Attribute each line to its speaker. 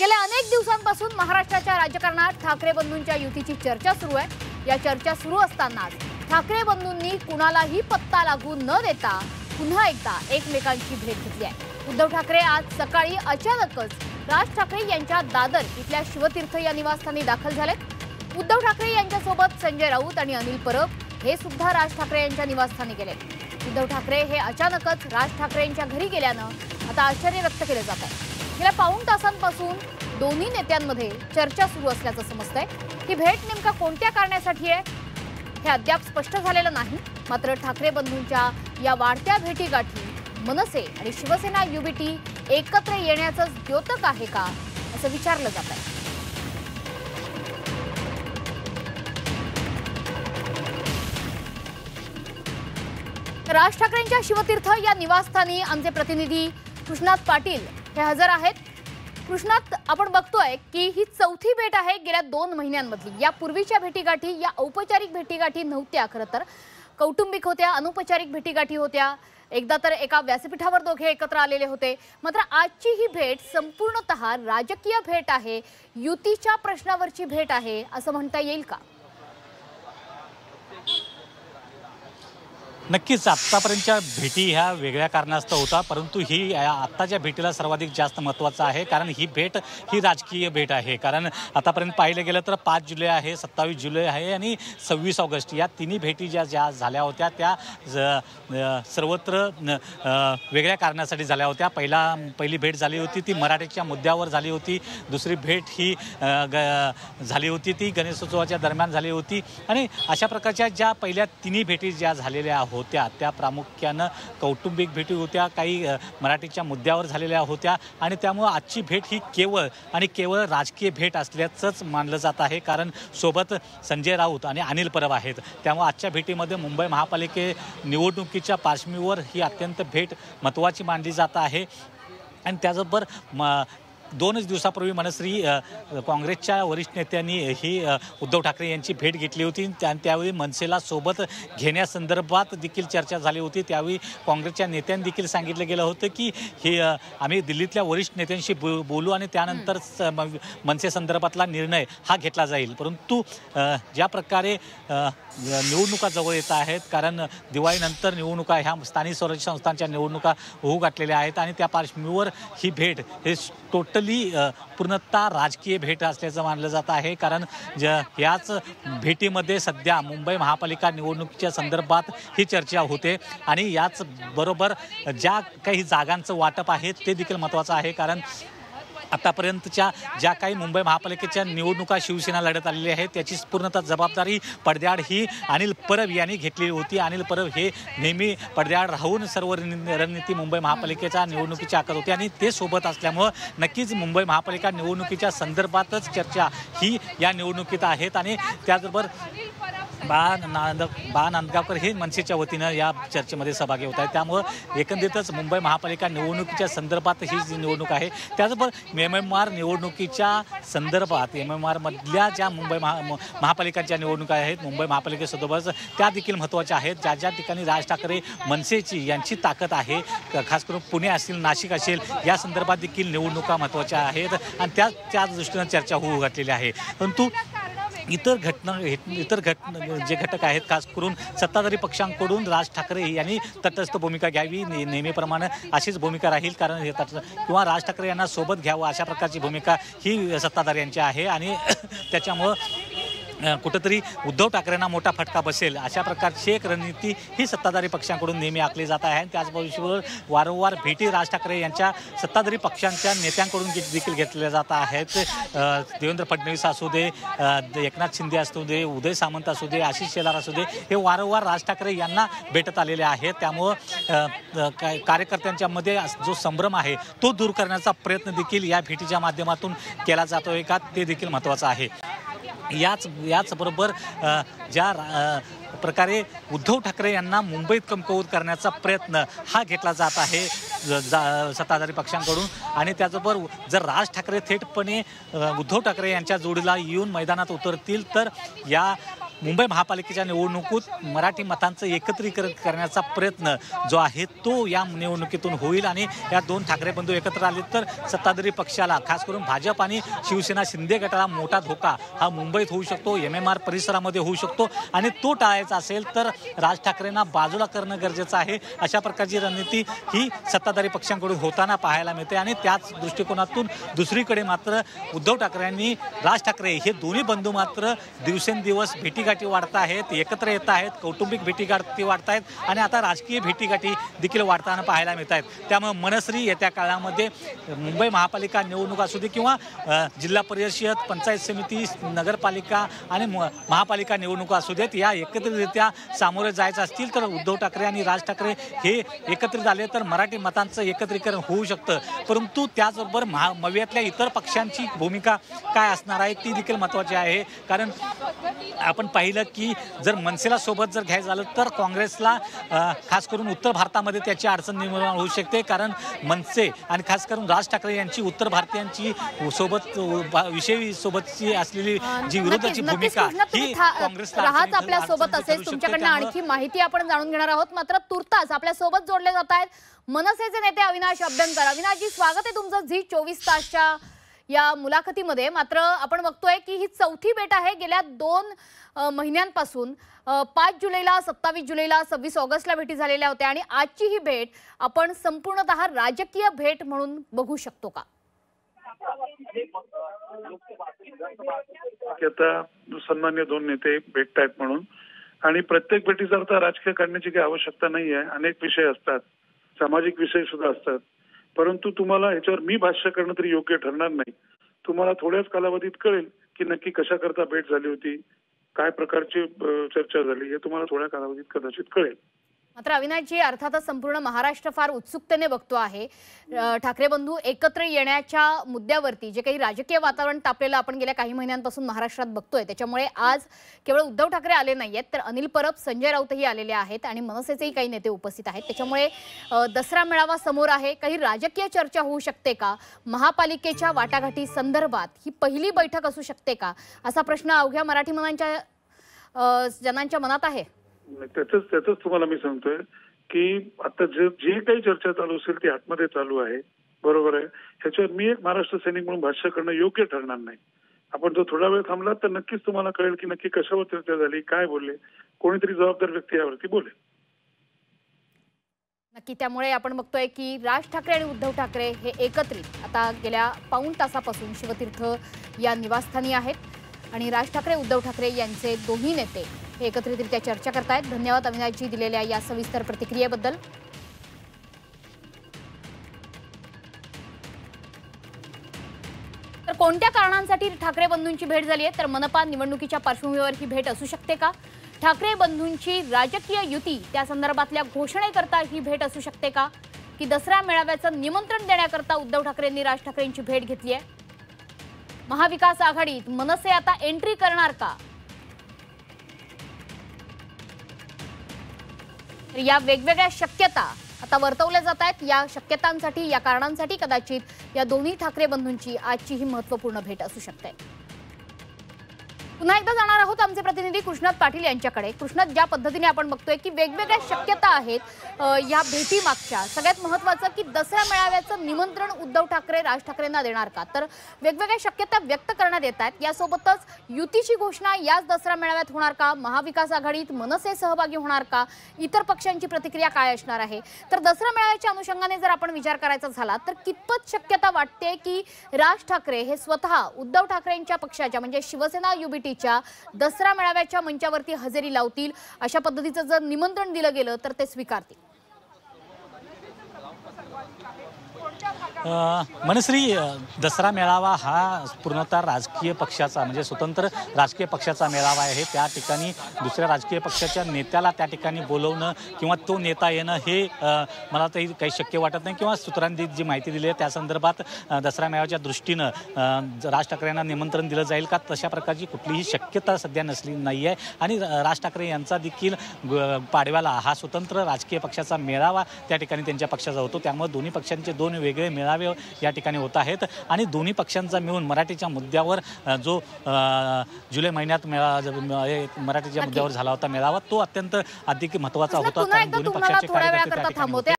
Speaker 1: गेल्या अनेक दिवसांपासून महाराष्ट्राच्या राजकारणात ठाकरे बंधूंच्या युतीची चर्चा सुरू आहे। या चर्चा सुरू असतानाच ठाकरे बंधूंनी कुणालाही पत्ता लागू न देता पुन्हा एकदा एकमेकांची भेट घेतली आहे। उद्धव ठाकरे आज सकाळी अचानकच राज ठाकरे यांच्या दादर इथल्या शिवतीर्थ या निवासस्थानी दाखल झाले। उद्धव ठाकरे यांच्यासोबत संजय राऊत आणि अनिल परब हे सुद्धा राज ठाकरे यांच्या निवासस्थानी गेले। उद्धव ठाकरे हे अचानकच राज ठाकरे यांच्या घरी गेल्यानं आता आश्चर्य व्यक्त केले जात आहे। गेल्या पाऊण तासांपासून दोन्ही नेत्यांमध्ये चर्चा सुरू असल्याचं समजतंय। ही भेट नेमका कोणत्या कारणासाठी आहे हे अद्याप स्पष्ट झालेलं नाही। मात्र ठाकरे बंधूंच्या या वाढत्या भेटीगाठी मनसे आणि शिवसेना युबीटी एकत्र येण्याचं द्योतक आहे का असं विचारलं जात आहे। राज ठाकरेंच्या शिवतीर्थ या निवासस्थानी आमचे प्रतिनिधी कृष्णात पाटील हे हजर आहेत। कृष्णात, आपण बघतोय की ही चौथी भेट आहे गेल्या 2 महिन्यांमधली। या पूर्वीच्या भेटीगाठी या औपचारिक भेटीगाठी नव्हत्या, खरं तर कौटुंबिक होत्या, अनौपचारिक भेटीगाठी होत्या। एकदा तर एका व्यासपीठावर दोघे एकत्र आलेले होते। मात्र आजची ही भेट संपूर्णतः राजकीय भेट आहे, युतीच्या प्रश्नावरची भेट आहे असं म्हणता येईल का?
Speaker 2: नक्कीच आत्तापर्यंतच्या भेटी ह्या वेगळ्या कारणास्तव होता, परंतु ही आत्ताच्या भेटीला सर्वाधिक जास्त महत्त्वाचं आहे। कारण ही भेट ही राजकीय भेट आहे। कारण आतापर्यंत पाहिलं गेलं तर 5 जुलै आहे, 27 जुलै आहे आणि 26 ऑगस्ट या तिन्ही भेटी ज्या झाल्या होत्या त्या सर्वत्र वेगळ्या कारणासाठी झाल्या होत्या। पहिली भेट झाली होती ती मराठीच्या मुद्द्यावर झाली होती। दुसरी भेट ही झाली होती ती गणेशोत्सवाच्या दरम्यान झाली होती। आणि अशा प्रकारच्या ज्या पहिल्या तिन्ही भेटी ज्या झालेल्या होत्या त्या प्रामुख्याने कौटुंबिक भेटी होत्या, काही मराठीच्या मुद्द्यावर झालेल्या होत्या। आणि त्यामुळे आजची भेट ही केवळ राजकीय भेट असल्याचंच मानलं जात आहे। कारण सोबत संजय राऊत आणि अनिल परब आहेत, त्यामुळे आजच्या भेटीमध्ये मुंबई महापालिके निवडणुकीच्या पार्श्वभूमीवर ही अत्यंत भेट महत्त्वाची मानली जात आहे। आणि त्याचबरोबर 2 दिवसापूर्वी मनश्री काँग्रेसच्या वरिष्ठ नेत्यांनी ही उद्धव ठाकरे यांची भेट घेतली होती। त्यावेळी मनसेला सोबत घेण्यासंदर्भात देखील चर्चा झाली होती। त्यावेळी काँग्रेसच्या नेत्यांनी देखील सांगितलं गेलं होतं की हे आम्ही दिल्लीतल्या वरिष्ठ नेत्यांशी बोलू आणि त्यानंतर मनसे संदर्भातला निर्णय हा घेतला जाईल। परंतु ज्या प्रकारे निवडणुका जवळ येत आहेत, कारण दिवाळीनंतर निवडणुका ह्या स्थानिक स्वराज्य संस्थांच्या निवडणुका होऊ घातलेल्या आहेत आणि त्या पार्श्वभूमीवर ही भेट हे टोटली पूर्णतः राजकीय भेट असल्याचं मानलं जात आहे। कारण याच भेटीमध्ये सध्या मुंबई महापालिका निवडणुकीच्या संदर्भात ही चर्चा होते आणि याच बरोबर ज्या काही जागांचं वाटप आहे ते देखील महत्त्वाचं आहे। कारण आतापर्यंतच्या ज्या काही मुंबई महापालिकेच्या निवडणुका शिवसेना लढत आलेली आहे त्याची पूर्णतः जबाबदारी पडद्याआड ही अनिल परब यांनी घेतलेली होती। अनिल परब हे नेहमी पडद्याआड राहून सर्व रणनीती मुंबई महापालिकेच्या निवडणुकीची आखत होती आणि ते सोबत असल्यामुळं नक्कीच मुंबई महापालिका निवडणुकीच्या संदर्भातच चर्चा ही या निवडणुकीत आहेत। आणि त्याचबरोबर बा नांदगावकर हे मनसेच्या वतीनं या चर्चेमध्ये सहभागी होत आहेत। त्यामुळं एकंदरीतच मुंबई महापालिका निवडणुकीच्या संदर्भात ही जी निवडणूक आहे, त्याचबरोबर MMR निवडणुकीच्या संदर्भात MMR मधल्या ज्या मुंबई महापालिकांच्या निवडणुका आहेत मुंबई महापालिकेसोबतच त्या देखील महत्त्वाच्या आहेत। ज्या ठिकाणी राज ठाकरे मनसेची यांची ताकद आहे, खास करून पुणे असेल, नाशिक असेल, या संदर्भात देखील निवडणुका महत्त्वाच्या आहेत आणि त्या दृष्टीनं चर्चा होऊ घातलेली आहे। परंतु इतर जे घटक आहेत, खास करून सत्ताधारी पक्षांकडून राज ठाकरे यांनी तटस्थ भूमिका घ्यावी, नेहमीप्रमाणे अशीच भूमिका राहील। कारण किंवा राज ठाकरे यांना सोबत घ्यावं अशा प्रकारची भूमिका ही सत्ताधाऱ्यांची आहे। आणि त्याच्यामुळं कुठंतरी उद्धव ठाकरेंना मोठा फटका बसेल अशा प्रकारची एक रणनीती ही सत्ताधारी पक्षांकडून नेहमी आखली जात आहे। आणि त्याचबरोबर वारंवार भेटी राज ठाकरे यांच्या सत्ताधारी पक्षांच्या नेत्यांकडून देखील घेतल्या जात आहेत। देवेंद्र फडणवीस असू दे, एकनाथ शिंदे असू दे, उदय सामंत असू दे, आशिष शेलार असू दे, हे वारंवार राज ठाकरे यांना भेटत आलेले आहेत। त्यामुळं कार्यकर्त्यांच्यामध्ये जो संभ्रम आहे तो दूर करण्याचा प्रयत्न देखील या भेटीच्या माध्यमातून केला जातोय का, ते देखील महत्त्वाचं आहे। याचबरोबर ज्या प्रकारे उद्धव ठाकरे यांना मुंबईत कमकुवत करण्याचा प्रयत्न हा घेतला जात आहे सत्ताधारी पक्षांकडून। आणि त्याचबरोबर जर राज ठाकरे थेटपणे उद्धव ठाकरे यांच्या जोडीला येऊन मैदानात उतरतील तर या मुंबई महापालिकेच्या निवडणुकीत मराठी मतांचं एकत्रीकरण करण्याचा प्रयत्न जो आहे तो या निवडणुकीतून होईल आणि या दोन ठाकरे बंधू एकत्र आले तर सत्ताधारी पक्षाला, खास करून भाजप आणि शिवसेना शिंदे गटाला मोठा धोका हा मुंबईत होऊ शकतो, MMR परिसरामध्ये होऊ शकतो आणि तो टाळायचा असेल तर राज ठाकरेंना बाजूला करणं गरजेचं आहे. अशा प्रकारची रणनीती ही सत्ताधारी पक्षांकडून होताना पाहायला मिळते आणि त्याच दृष्टिकोनातून दुसरीकडे मात्र उद्धव ठाकरेंनी, राज ठाकरे हे दोन्ही बंधू मात्र दिवसेंदिवस भेटीगाठी वाढत आहेत, एकत्र येत आहेत, कौटुंबिक भेटीगाठी वाढत आहेत आणि आता राजकीय भेटीगाठी देखील वाढताना पाहायला मिळत आहेत. त्यामुळे मनस्री येत्या काळामध्ये मुंबई महापालिका निवडणूक असू दे किंवा जिल्हा परिषद, पंचायत समिती, नगरपालिका आणि महापालिका निवडणुका असू देत, या एकत्रितरित्या सामोरे जायचं असतील तर उद्धव ठाकरे आणि राज ठाकरे हे एकत्रित आले तर मराठी मतांचं एकत्रीकरण होऊ शकतं. परंतु त्याचबरोबर मवियातल्या इतर पक्षांची भूमिका काय असणार आहे ती देखील महत्त्वाची आहे. कारण आपण पाहिलं की जर मनसेला सोबत जर घ्यायचं झालं तर काँग्रेसला खास करून उत्तर भारतामध्ये त्याची अडचण निर्माण होऊ शकते. कारण मनसे आणि खास करून राज ठाकरे यांची उत्तर भारतीयांची सोबत विषयी सोबतची असलेली जी विरोधाची भूमिका ही काँग्रेसला
Speaker 1: आपल्या सोबत असेल. तुमच्याकडनं आणखी माहिती आपण जाणून घेणार आहोत. मात्र तुर्तास आपल्या सोबत जोडले जात आहेत मनसेचे नेते अविनाश अभ्यंकर. अविनाशजी, स्वागत आहे तुमचं झी24 तासच्या या मुलाखतीमध्ये. मात्र आपण बघतोय की ही चौथी भेट आहे गेल्या 2 महिन्यांपासून. 5 जुलैला, 27 जुलैला, 26 ऑगस्टला भेटी झालेल्या होत्या आणि आजची ही भेट आपण संपूर्णतः राजकीय भेट म्हणून बघू शकतो का?
Speaker 3: आता सन्मान्य दोन नेते भेटतायत म्हणून आणि प्रत्येक भेटीचा अर्थ राजकीय काढण्याची काही आवश्यकता नाही आहे. अनेक विषय असतात, सामाजिक विषय सुद्धा असतात. परंतु तुम्हाला याच्यावर मी भाष्य करणं तरी योग्य ठरणार नाही. तुम्हाला थोड्याच कालावधीत कळेल की नक्की कशा करता भेट झाली होती, काय प्रकारची चर्चा झाली, हे तुम्हाला थोड्या कालावधीत कदाचित कळेल.
Speaker 1: मात्र अविनाशजी, अर्थातच संपूर्ण महाराष्ट्र फार उत्सुकतेने बघतो आहे ठाकरे बंधू एकत्र येण्याच्या मुद्द्यावरती. जे काही राजकीय वातावरण तापलेलं आपण गेल्या काही महिन्यांपासून महाराष्ट्रात बघतोय, त्याच्यामुळे आज केवळ उद्धव ठाकरे आले नाहीयेत तर अनिल परब, संजय राऊतही आलेले आहेत आणि मनसेचेही काही नेते उपस्थित आहेत. त्याच्यामुळे दसरा मेळावा समोर आहे. काही राजकीय चर्चा होऊ शकते का? महापालिकेच्या वाटाघाटी संदर्भात ही पहिली बैठक असू शकते का, असा प्रश्न अवघ्या मराठी जनांच्या मनात आहे.
Speaker 3: त्याच तुम्हाला मी सांगतोय की आता जे काही चर्चा चालू असेल ती आतमध्ये चालू आहे, बरोबर आहे. ह्याच्यावर मी एक महाराष्ट्र सैनिक म्हणून भाष्य करणं योग्य ठरणार नाही. आपण जर थोडा वेळ थांबला तर नक्कीच तुम्हाला कळेल की नक्की कशावर चर्चा झाली, काय बोलले, कोणीतरी जबाबदार व्यक्ती यावरती बोले.
Speaker 1: नक्की. त्यामुळे आपण बघतोय की राज ठाकरे आणि उद्धव ठाकरे हे एकत्रित आता गेल्या पाऊण तासापासून शिवतीर्थ या निवासस्थानी आहेत आणि राज ठाकरे, उद्धव ठाकरे यांचे दोन्ही नेते हे एकत्रितरित्या चर्चा करतायत. धन्यवाद अविनाशजी दिलेल्या या सविस्तर प्रतिक्रियेबद्दल. तर कोणत्या कारणांसाठी ठाकरे बंधूंची भेट झाली आहे तर मनपा निवडणुकीच्या पार्श्वभूमीवर ही भेट असू शकते का? ठाकरे बंधूंची राजकीय युती त्या संदर्भातल्या घोषणेकरता ही भेट असू शकते का? की दसरा मेळाव्याचं निमंत्रण देण्याकरता उद्धव ठाकरेंनी राज ठाकरेंची भेट घेतली आहे? महाविकास आघाडीत मनसे आता एंट्री करणार का? या वेगवेगळ्या शक्यता आता वर्तवल्या जात आहेत. या शक्यतांसाठी, या कारणांसाठी कदाचित या दोन्ही ठाकरे बंधूंची आजची ही महत्त्वपूर्ण भेट असू शकते. पुन्हा एकदा जाणार आहोत आमचे प्रतिनिधी कृष्णात पाटील यांच्याकडे. कृष्णात, ज्या पद्धतीने आपण बघतोय की वेगवेगळ्या शक्यता आहेत या भेटीमागच्या, सगळ्यात महत्त्वाचं की दसरा मेळाव्याचं निमंत्रण उद्धव ठाकरे राज ठाकरेंना देणार का, तर वेगवेगळ्या शक्यता व्यक्त करण्यात येत आहेत. यासोबतच युतीची घोषणा याच दसरा मेळाव्यात होणार का? महाविकास आघाडीत मनसे सहभागी होणार का? इतर पक्षांची प्रतिक्रिया काय असणार आहे? तर दसरा मेळाव्याच्या अनुषंगाने जर आपण विचार करायचा झाला तर कितपत शक्यता वाटते की राज ठाकरे हे स्वतः उद्धव ठाकरेंच्या पक्षाच्या म्हणजे शिवसेना युबीटीच्या दसरा मेळाव्याच्या मंचावरती हजेरी लावतील, अशा पद्धतीचं जर निमंत्रण दिलं गेलं तर ते स्वीकारतील?
Speaker 2: मनश्री, दसरा मेळावा हा पूर्णतः राजकीय पक्षाचा म्हणजे स्वतंत्र राजकीय पक्षाचा मेळावा आहे. त्या ठिकाणी दुसऱ्या राजकीय पक्षाच्या नेत्याला त्या ठिकाणी बोलवणं किंवा तो नेता येणं हे मला तरी काही शक्य वाटत नाही. किंवा सूत्रांनी जी माहिती दिली आहे त्या संदर्भात दसरा मेळाव्याच्या दृष्टीनं राज ठाकरेंना निमंत्रण दिलं जाईल का, तशा प्रकारची कुठलीही शक्यता सध्या नसली नाही आहे. आणि राज ठाकरे यांचा देखील पाडव्याला हा स्वतंत्र राजकीय पक्षाचा मेळावा त्या ठिकाणी त्यांच्या पक्षाचा होतो. त्यामुळे दोन्ही पक्षांचे दोन वेगळे मेळावे मेळावे या ठिकाणी होत आहेत आणि दोन्ही पक्षांचा मिळून मराठीच्या मुद्द्यावर जो जुलै महिन्यात मराठीच्या मुद्द्यावर झाला होता मेळावा तो अत्यंत अधिक महत्त्वाचा होता.
Speaker 1: पुन्हा एकदा तुम्हाला थोड्या वेळाकरता थांबवते.